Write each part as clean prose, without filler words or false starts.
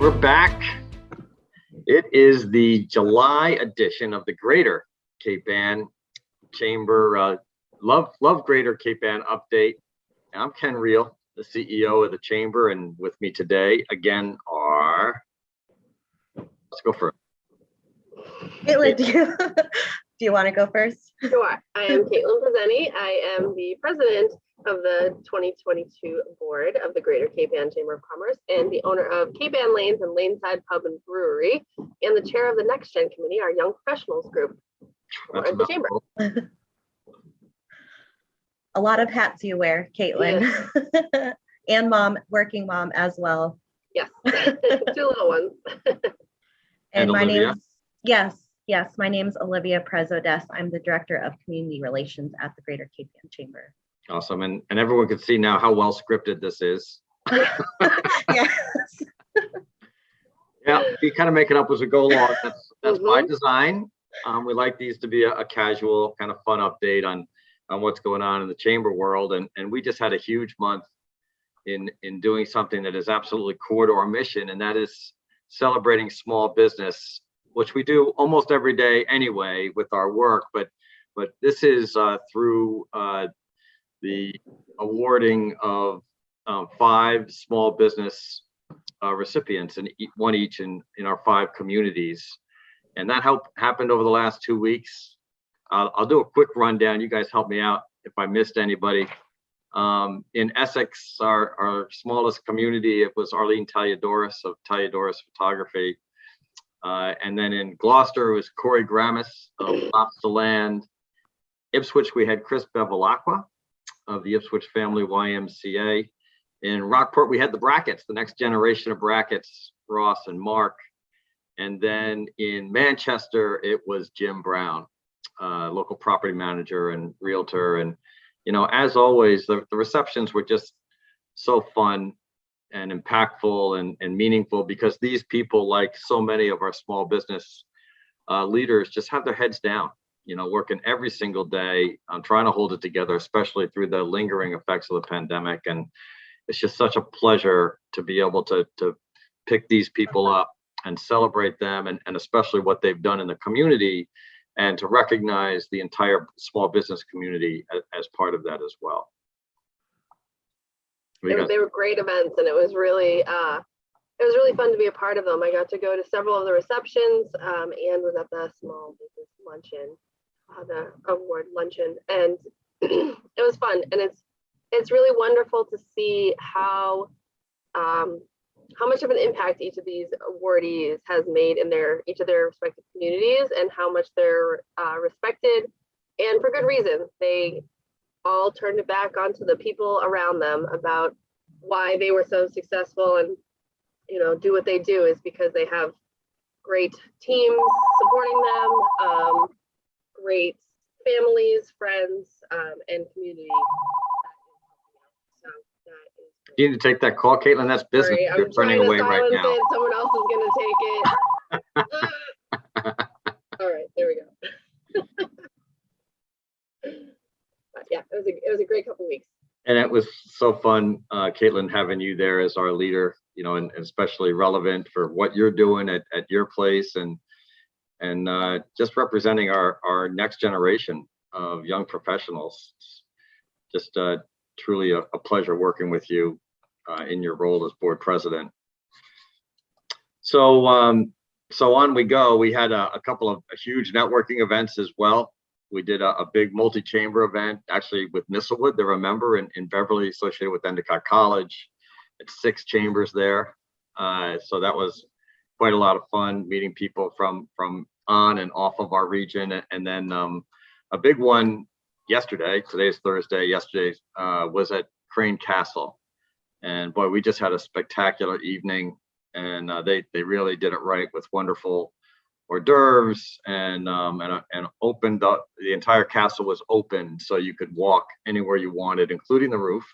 We're back. It is the July edition of the Greater Cape Ann Chamber Love Greater Cape Ann update. I'm Ken Reel, the CEO of the Chamber, and with me today again are, let's go first. Caitlin, do you want to go first? Sure. I am Caitlin Pizzeni. I am the president of the 2022 board of the Greater Cape Ann Chamber of Commerce and the owner of Cape Ann Lanes and Laneside Pub and Brewery, and the chair of the Next Gen Committee, our young professionals group at the Chamber. A lot of hats you wear, Caitlin. Yes. And mom, working mom as well. Yes, two little ones. And my name is, yes, my name is Olivia Prezodes. I'm the director of community relations at the Greater Cape Ann Chamber. Awesome, and everyone can see now how well scripted this is. Yes. Yeah, we kind of make it up as we go along. That's by design. We like these to be a casual, kind of fun update on what's going on in the chamber world, and we just had a huge month in doing something that is absolutely core to our mission, and that is celebrating small business, which we do almost every day anyway with our work, but this is through the awarding of 5 small business recipients, and one each in our 5 communities. And that happened over the last 2 weeks. I'll do a quick rundown. You guys help me out if I missed anybody. In Essex, our smallest community, it was Arlene Taliadoris of Taliadoris Photography. And then in Gloucester, it was Corey Gramis of Lobster Land. Ipswich, we had Chris Bevilacqua of the Ipswich Family YMCA. In Rockport, we had the Brackets, the next generation of Brackets, Ross and Mark. And then in Manchester, it was Jim Brown, local property manager and realtor. And, you know, as always, the receptions were just so fun and impactful and meaningful, because these people, like so many of our small business leaders, just have their heads down, you know, working every single day on trying to hold it together, especially through the lingering effects of the pandemic. And it's just such a pleasure to be able to pick these people up and celebrate them, and especially what they've done in the community, and to recognize the entire small business community as part of that as well. They were great events, and it was really fun to be a part of them. I got to go to several of the receptions and was at the small business luncheon, the award luncheon, and it was fun. And it's really wonderful to see how much of an impact each of these awardees has made in each of their respective communities, and how much they're respected, and for good reason. They all turned it back onto the people around them about why they were so successful, and, you know, do what they do is because they have great teams supporting them, great families, friends, and community. So that is. You need to take that call, Caitlin. That's business. Sorry, You're turning away right now. Someone else is going to take it. All right, there we go. Yeah, it was a great couple of weeks. And it was so fun, Caitlin, having you there as our leader, you know, and especially relevant for what you're doing at your place, and just representing our next generation of young professionals. Just truly a pleasure working with you in your role as board president. So on we go. We had a couple of huge networking events as well. We did a big multi-chamber event, actually with Nisselwood. They're a member in Beverly, associated with Endicott College. It's 6 chambers there. So that was quite a lot of fun, meeting people from on and off of our region. And then a big one yesterday, today's Thursday, yesterday was at Crane Castle. And boy, we just had a spectacular evening, and they really did it right with wonderful hors d'oeuvres, and opened up. The entire castle was open, so you could walk anywhere you wanted, including the roof.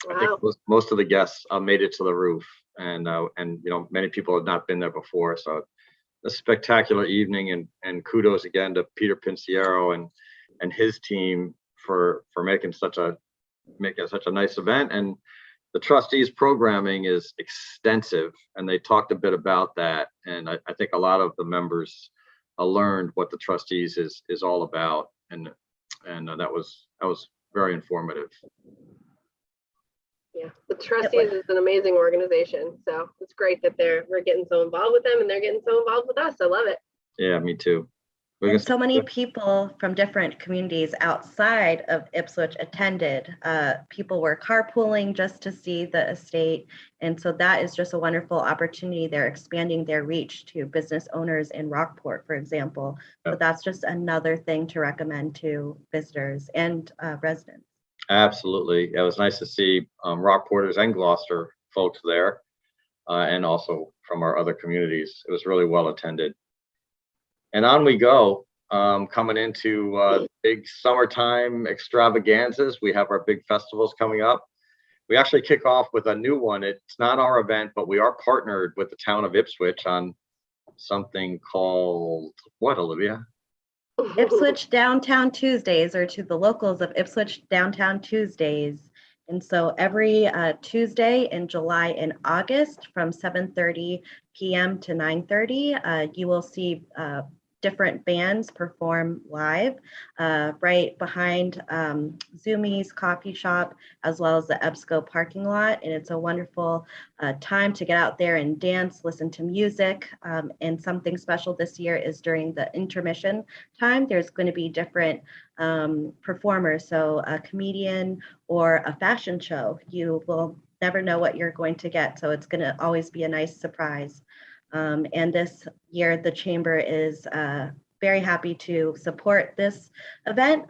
Wow. I think most of the guests made it to the roof, and you know, many people had not been there before. So a spectacular evening, and kudos again to Peter Pinciero and his team for making such a nice event, and the trustees programming is extensive, and they talked a bit about that. And I think a lot of the members learned what the trustees is all about. And that was very informative. Yeah, the trustees is an amazing organization. So it's great that we're getting so involved with them and they're getting so involved with us. I love it. Yeah, me too. And so many people from different communities outside of Ipswich attended. People were carpooling just to see the estate. And so that is just a wonderful opportunity. They're expanding their reach to business owners in Rockport, for example. So that's just another thing to recommend to visitors and residents. Absolutely. It was nice to see Rockporters and Gloucester folks there, and also from our other communities. It was really well attended. And on we go, coming into big summertime extravaganzas. We have our big festivals coming up. We actually kick off with a new one. It's not our event, but we are partnered with the town of Ipswich on something called what, Olivia? Ipswich Downtown Tuesdays, or to the locals of Ipswich Downtown Tuesdays. And so every Tuesday in July and August from 7:30 p.m. to 9:30, you will see different bands perform live right behind Zoomies Coffee Shop, as well as the EBSCO parking lot. And it's a wonderful time to get out there and dance, listen to music. And something special this year is during the intermission time, there's going to be different performers. So a comedian or a fashion show, you will never know what you're going to get. So it's going to always be a nice surprise. And this year, the Chamber is very happy to support this event.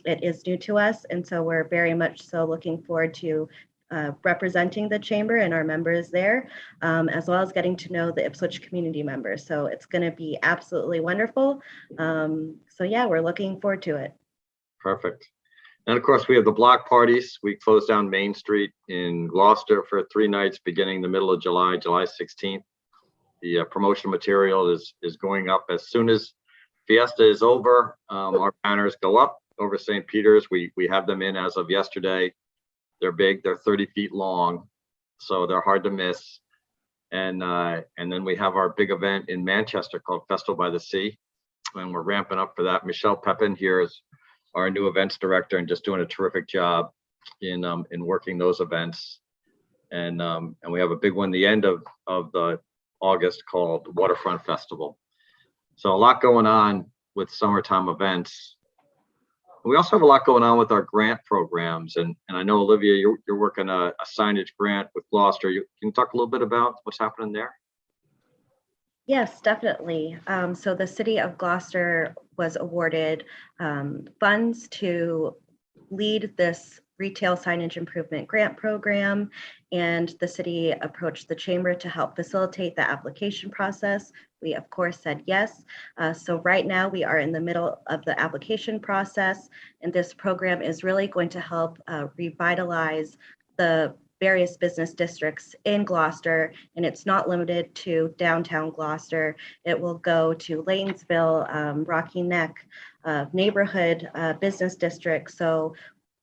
It is new to us, and so we're very much so looking forward to representing the Chamber and our members there, as well as getting to know the Ipswich community members. So it's going to be absolutely wonderful. So yeah, we're looking forward to it. Perfect. And of course, we have the block parties. We close down Main Street in Gloucester for 3 nights, beginning the middle of July, July 16th. The promotional material is going up as soon as Fiesta is over. Our banners go up over St. Peter's. We have them in as of yesterday. They're big. They're 30 feet long, so they're hard to miss. And then we have our big event in Manchester called Festival by the Sea, and we're ramping up for that. Michelle Pepin here is our new events director and just doing a terrific job in working those events. And we have a big one the end of the August called Waterfront Festival. So a lot going on with summertime events. We also have a lot going on with our grant programs. And I know, Olivia, you're working a signage grant with Gloucester. Can you talk a little bit about what's happening there? Yes, definitely. So the city of Gloucester was awarded funds to lead this retail signage improvement grant program, and the city approached the Chamber to help facilitate the application process. We of course said yes. So right now we are in the middle of the application process, and this program is really going to help revitalize the various business districts in Gloucester, and it's not limited to downtown Gloucester. It will go to Laynesville, Rocky Neck, neighborhood business districts. So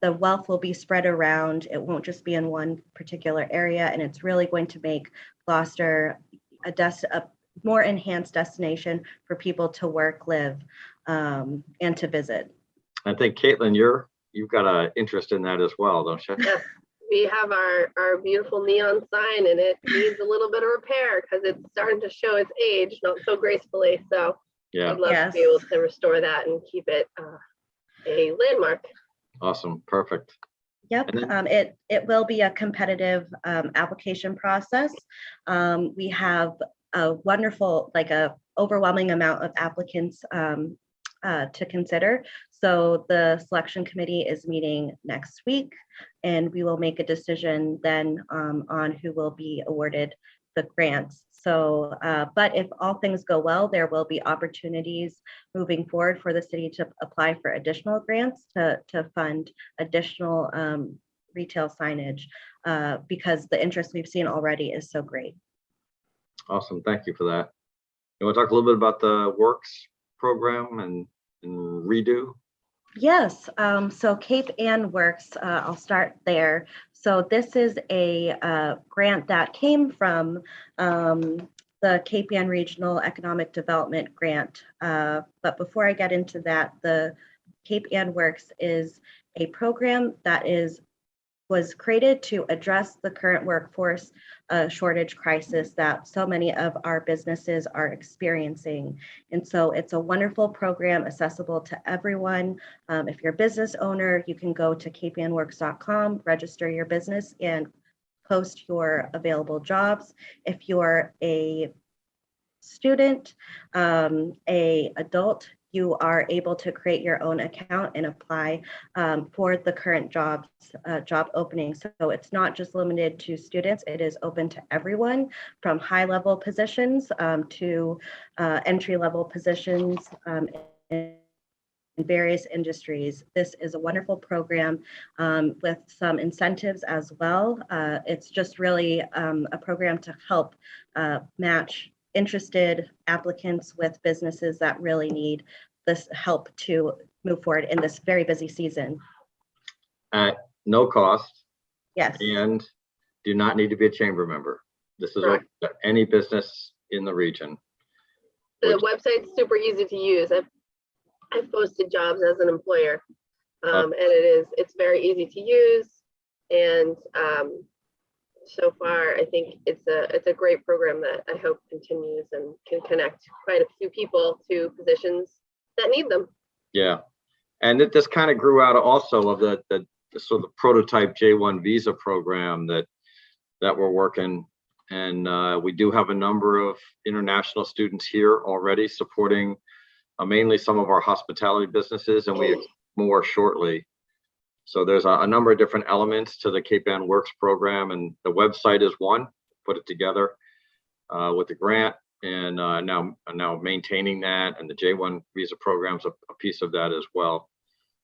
the wealth will be spread around. It won't just be in one particular area, and it's really going to make Gloucester a more enhanced destination for people to work, live, and to visit. I think, Caitlin, you've got an interest in that as well, don't you? Yes, we have our beautiful neon sign, and it needs a little bit of repair because it's starting to show its age, not so gracefully. So yeah, I'd love to be able to restore that and keep it a landmark. Awesome. Perfect. Yep. It will be a competitive application process. We have a wonderful, a overwhelming amount of applicants to consider. So the selection committee is meeting next week, and we will make a decision then on who will be awarded the grants. So, but if all things go well, there will be opportunities moving forward for the city to apply for additional grants to fund additional retail signage because the interest we've seen already is so great. Awesome. Thank you for that. You want to talk a little bit about the Works program and Redo? Yes, so Cape Ann Works, I'll start there. So this is a grant that came from the Cape Ann Regional Economic Development Grant. But before I get into that, the Cape Ann Works is a program that was created to address the current workforce shortage crisis that so many of our businesses are experiencing. And so it's a wonderful program accessible to everyone. If you're a business owner, you can go to capeannworks.com, register your business, and post your available jobs. If you're a student, a adult, you are able to create your own account and apply for the current job openings. So it's not just limited to students, it is open to everyone from high level positions to entry level positions in various industries. This is a wonderful program with some incentives as well. It's just really a program to help match interested applicants with businesses that really need this help to move forward in this very busy season. At no cost Yes. and do not need to be a chamber member. This is Correct. open to any business in the region. The website's super easy to use. I've posted jobs as an employer, and it's very easy to use. And so far, I think it's a great program that I hope continues and can connect quite a few people to positions that need them. Yeah, and this kind of grew out also of the sort of prototype J1 visa program that we're working, and we do have a number of international students here already supporting mainly some of our hospitality businesses, and we expect more shortly. So there's a number of different elements to the Cape Ann Works program, and the website is one, put it together with the grant, and now maintaining that, and the J1 visa program's a piece of that as well.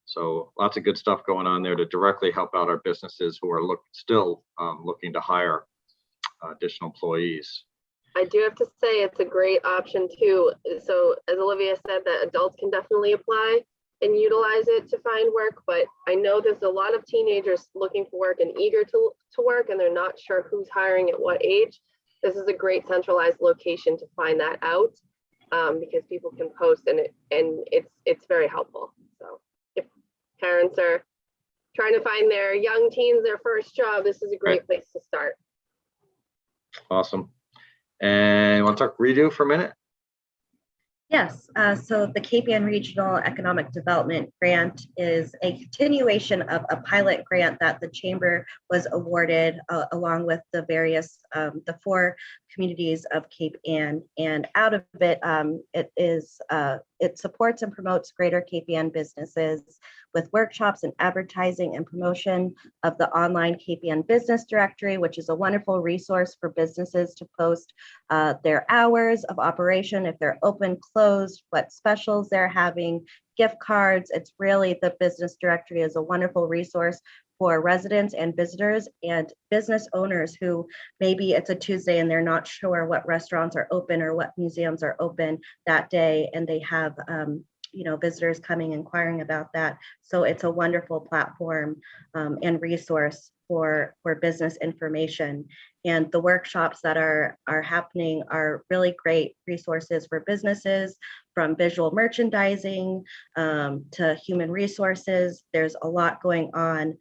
So lots of good stuff going on there to directly help out our businesses who are still looking to hire additional employees. I do have to say it's a great option too. So as Olivia said, that adults can definitely apply and utilize it to find work, but I know there's a lot of teenagers looking for work and eager to work, and they're not sure who's hiring at what age. This is a great centralized location to find that out, because people can post, and it's very helpful. So if parents are trying to find their young teens their first job, this is a great place to start. Awesome. And want to talk redo for a minute? Yes, so the Cape Ann Regional Economic Development Grant is a continuation of a pilot grant that the Chamber was awarded along with the various, the 4 communities of Cape Ann. And out of it, it supports and promotes greater Cape Ann businesses with workshops and advertising and promotion of the online Cape Ann Business Directory, which is a wonderful resource for businesses to post their hours of operation, if they're open, closed, what specials they're having, gift cards. It's really, the business directory is a wonderful resource for residents and visitors and business owners who maybe it's a Tuesday and they're not sure what restaurants are open or what museums are open that day, and they have visitors coming inquiring about that. So it's a wonderful platform and resource for business information. And the workshops that are happening are really great resources for businesses, from visual merchandising to human resources. There's a lot going on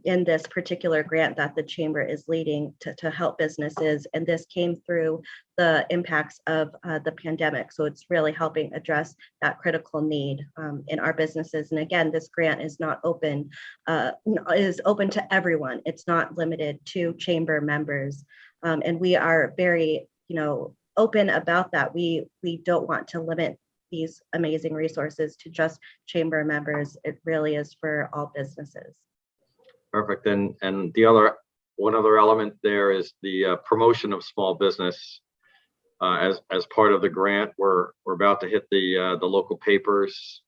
in this particular grant that the Chamber is leading to help businesses. And this came through the impacts of the pandemic. So it's really helping address that critical need in our businesses. And again, this grant is not open, is open to everyone. It's not limited to Chamber members. And we are very, open about that. We don't want to limit these amazing resources to just Chamber members. It really is for all businesses. Perfect. And one other element there is the promotion of small business. As part of the grant, we're about to hit the local papers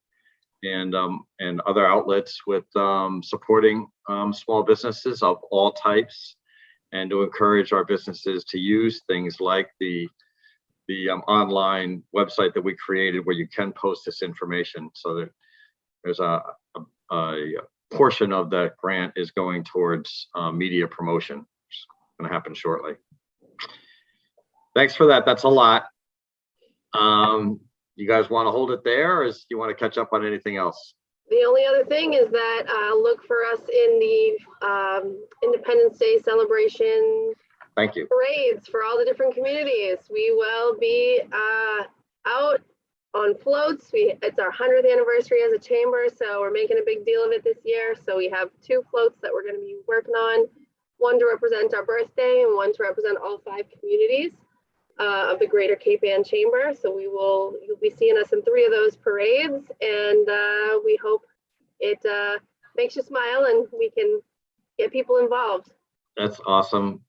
and other outlets with supporting small businesses of all types, and to encourage our businesses to use things like the online website that we created, where you can post this information. So that there's a portion of that grant is going towards media promotion. It's going to happen shortly. Thanks for that. That's a lot. You guys want to hold it there, or do you want to catch up on anything else? The only other thing is that look for us in the Independence Day celebration Thank you. parades for all the different communities. We will be out on floats. It's our 100th anniversary as a chamber, so we're making a big deal of it this year. So we have 2 floats that we're going to be working on, one to represent our birthday and one to represent all 5 communities of the Greater Cape Ann Chamber. So you'll be seeing us in 3 of those parades, and we hope it makes you smile and we can get people involved. That's awesome.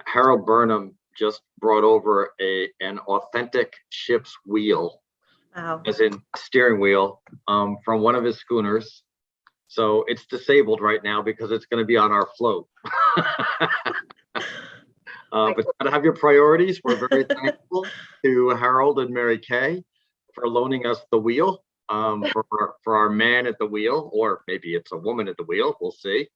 Harold Burnham just brought over an authentic ship's wheel, Wow. as in steering wheel, from one of his schooners. So it's disabled right now because it's going to be on our float. But you gotta have your priorities. We're very thankful to Harold and Mary Kay for loaning us the wheel, for our man at the wheel, or maybe it's a woman at the wheel. We'll see,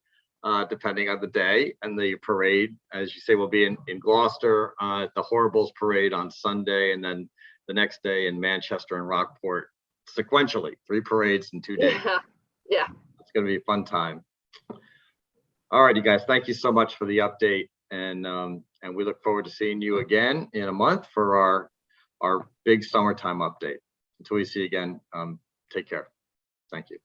depending on the day. And the parade, as you say, will be in Gloucester, the Horribles parade on Sunday, and then the next day in Manchester and Rockport, sequentially, 3 parades in 2 days. Yeah. It's going to be a fun time. All right, you guys, thank you so much for the update. And we look forward to seeing you again in a month for our big summertime update. Until we see you again, take care. Thank you.